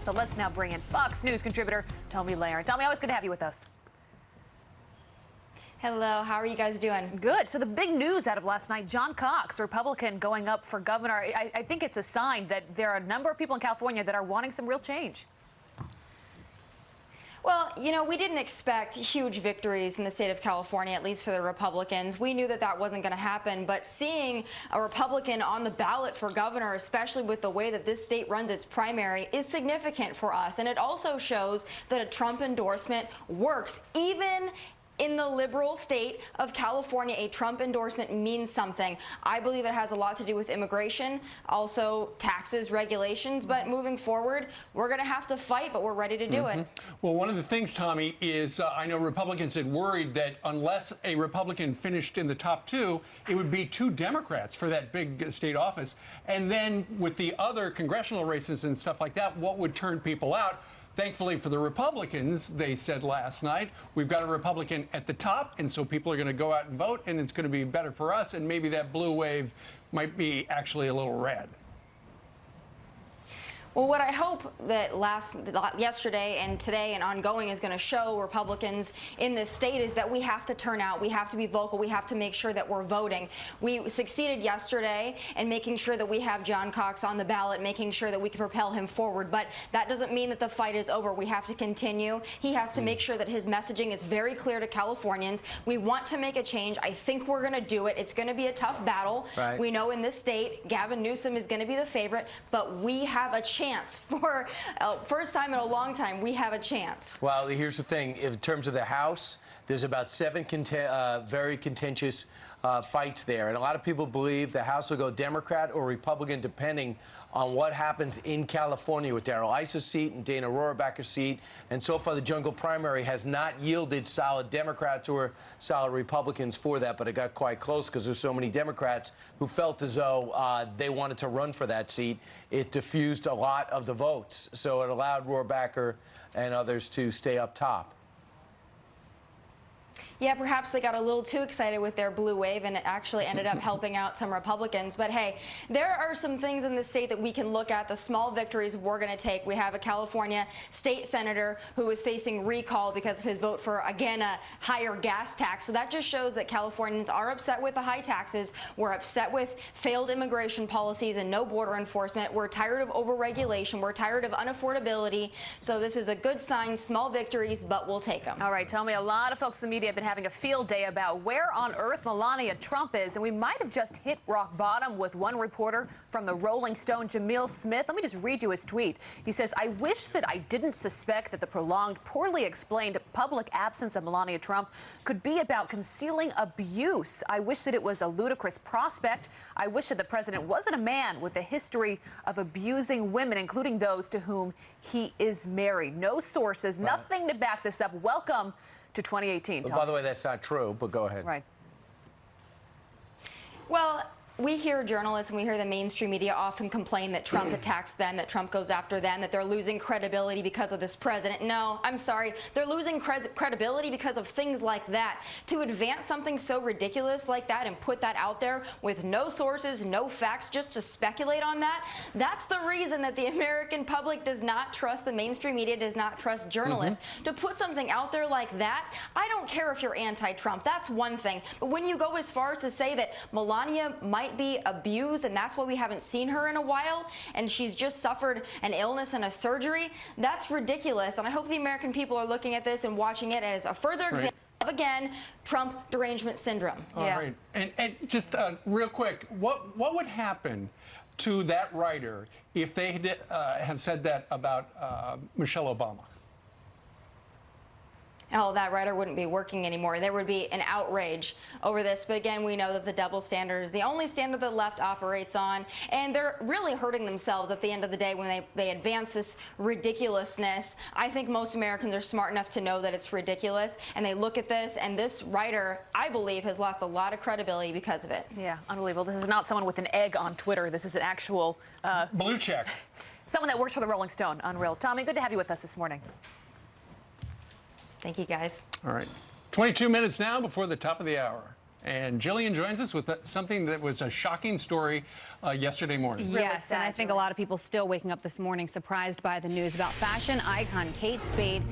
So let's now bring in Fox News contributor Tomi Lahren. Tomi, always good to have you with us. Hello, how are you guys doing? Good. So the big news out of last night, John Cox, Republican, going up for governor. I think it's a sign that there are a number of people in California that are wanting some real change. Well, you know, we didn't expect huge victories in the state of California, at least for the Republicans. We knew that that wasn't going to happen, but seeing a Republican on the ballot for governor, especially with the way that this state runs its primary, is significant for us. And it also shows that a Trump endorsement works, even in the liberal state of California. A Trump endorsement means something. I believe it has a lot to do with immigration, also taxes, regulations, but moving forward, we're going to have to fight, but we're ready to do it. Well, one of the things, Tomi, is I know Republicans had worried that unless a Republican finished in the top two, it would be two Democrats for that big state office. And then with the other congressional races and stuff like that, what would turn people out? Thankfully for the Republicans, they said last night, we've got a Republican at the top, and so people are going to go out and vote, and it's going to be better for us, and maybe that blue wave might be actually a little red. Well, what I hope that yesterday and today and ongoing is going to show Republicans in this state is that we have to turn out, we have to be vocal, we have to make sure that we're voting. We succeeded yesterday in making sure that we have John Cox on the ballot, making sure that we can propel him forward, but that doesn't mean that the fight is over. We have to continue. He has to make sure that his messaging is very clear to Californians. We want to make a change. I think we're going to do it. It's going to be a tough battle. Right. We know in this state, Gavin Newsom is going to be the favorite, but we have a chance. For first time in a long time, we have a chance. Well, here's the thing. In terms of the House, there's about 7 very contentious fights there. And a lot of people believe the House will go Democrat or Republican, depending on what happens in California with Darrell Issa's seat and Dana Rohrabacher's seat. And so far, the jungle primary has not yielded solid Democrats or solid Republicans for that, but it got quite close because there's so many Democrats who felt as though they wanted to run for that seat. It diffused a lot of the votes, so it allowed Rohrabacher and others to stay up top. Yeah, perhaps they got a little too excited with their blue wave, and it actually ended up helping out some Republicans. But hey, there are some things in the state that we can look at, the small victories we're going to take. We have a California state senator who is facing recall because of his vote for, again, a higher gas tax. So that just shows that Californians are upset with the high taxes. We're upset with failed immigration policies and no border enforcement. We're tired of overregulation. We're tired of unaffordability. So this is a good sign, small victories, but we'll take them. All right, Tomi, a lot of folks in the media have been having a field day about where on earth Melania Trump is, and we might have just hit rock bottom with one reporter from the Rolling Stone, Jamil Smith. Let me just read you his tweet. He says, "I wish that I didn't suspect that the prolonged, poorly explained public absence of Melania Trump could be about concealing abuse. I wish that it was a ludicrous prospect. I wish that the president wasn't a man with a history of abusing women, including those to whom he is married." No sources, nothing to back this up. Welcome to 2018. By the way, that's not true, but go ahead. Right. Well, we hear journalists and we hear the mainstream media often complain that Trump attacks them, that Trump goes after them, that they're losing credibility because of this president. No, I'm sorry. They're losing credibility because of things like that. To advance something so ridiculous like that and put that out there with no sources, no facts, just to speculate on that, that's the reason that the American public does not trust the mainstream media, does not trust journalists. To put something out there like that, I don't care if you're anti-Trump. That's one thing. But when you go as far as to say that Melania might be abused and that's why we haven't seen her in a while and she's just suffered an illness and a surgery, that's ridiculous. And I hope the American people are looking at this and watching it as a further example of, again, Trump derangement syndrome. All right. And just real quick, what would happen to that writer if they had said that about Michelle Obama? Oh, that writer wouldn't be working anymore. There would be an outrage over this. But again, we know that the double standard is the only standard the left operates on. And they're really hurting themselves at the end of the day when they advance this ridiculousness. I think most Americans are smart enough to know that it's ridiculous. And they look at this, and this writer, I believe, has lost a lot of credibility because of it. Yeah, unbelievable. This is not someone with an egg on Twitter. This is an actual blue check. Someone that works for the Rolling Stone. Unreal. Tomi, good to have you with us this morning. Thank you, guys. All right. 22 minutes now before the top of the hour. And Jillian joins us with something that was a shocking story yesterday morning. Yes, and I think a lot of people still waking up this morning surprised by the news about fashion icon Kate Spade,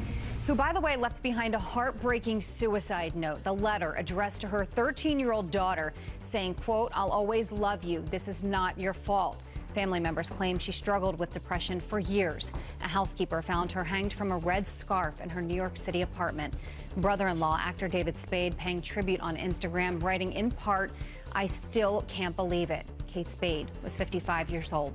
who, by the way, left behind a heartbreaking suicide note. The letter addressed to her 13-year-old daughter saying, quote, "I'll always love you. This is not your fault." Family members claim she struggled with depression for years. A housekeeper found her hanged from a red scarf in her New York City apartment. Brother-in-law, actor David Spade, paying tribute on Instagram, writing in part, "I still can't believe it." Kate Spade was 55 years old.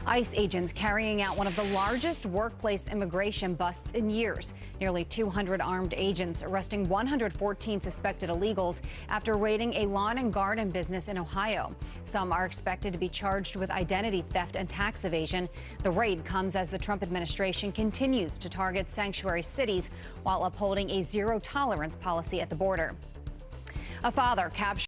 ICE agents carrying out one of the largest workplace immigration busts in years. Nearly 200 armed agents arresting 114 suspected illegals after raiding a lawn and garden business in Ohio. Some are expected to be charged with identity theft and tax evasion. The raid comes as the Trump administration continues to target sanctuary cities while upholding a zero-tolerance policy at the border. A father captured